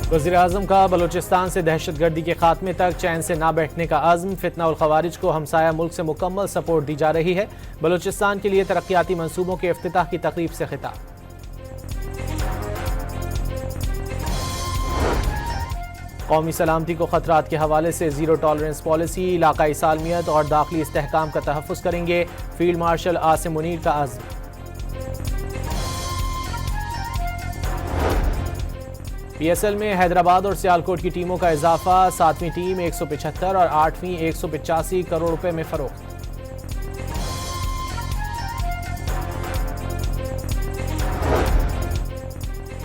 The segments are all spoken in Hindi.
वज़ीर-ए-आज़म का बलूचिस्तान से दहशतगर्दी के खात्मे तक चैन से ना बैठने का अज़्म। फितना उल खवारिज को हमसाया मुल्क से मुकम्मल सपोर्ट दी जा रही है। बलूचिस्तान के लिए तरक्याती मंसूबों के इफ्तिताह की तकरीब से खिताब। कौमी सलामती को खतरात के हवाले से जीरो टॉलरेंस पॉलिसी, इलाकाई सालमियत और दाखिली इस्तेहकाम का तहफ़्फ़ुज़ करेंगे। फील्ड मार्शल आसिम मुनीर का अज़्म। PSL में हैदराबाद और सियालकोट की टीमों का इजाफा। 7वीं टीम 175 और 8वीं 185 करोड़ रुपए में फरोख्त।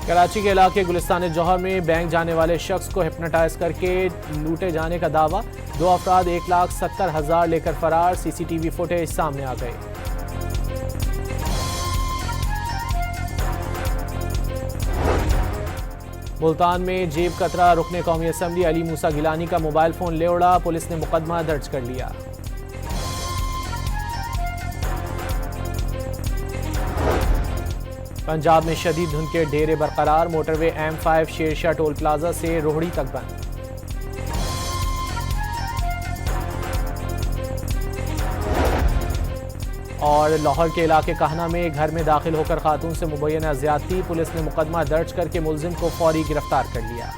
कराची के इलाके गुलिस्तान जौहर में बैंक जाने वाले शख्स को हिप्नोटाइज करके लूटे जाने का दावा। 2 अफराद 1,70,000 लेकर फरार। CCTV फुटेज सामने आ गए। मुल्तान में जेब कतरा रुकने कौमी असम्बली अली मूसा गिलानी का मोबाइल फोन ले उड़ा। पुलिस ने मुकदमा दर्ज कर लिया। पंजाब में शदीद धुंध के डेरे बरकरार। Motorway M5 Sher Shah toll plaza से रोहड़ी तक बंद। और लाहौर के इलाके कहना में घर में दाखिल होकर खातून से मुबैना ज्यादती। पुलिस ने मुकदमा दर्ज करके मुलजिम को फौरी गिरफ्तार कर लिया।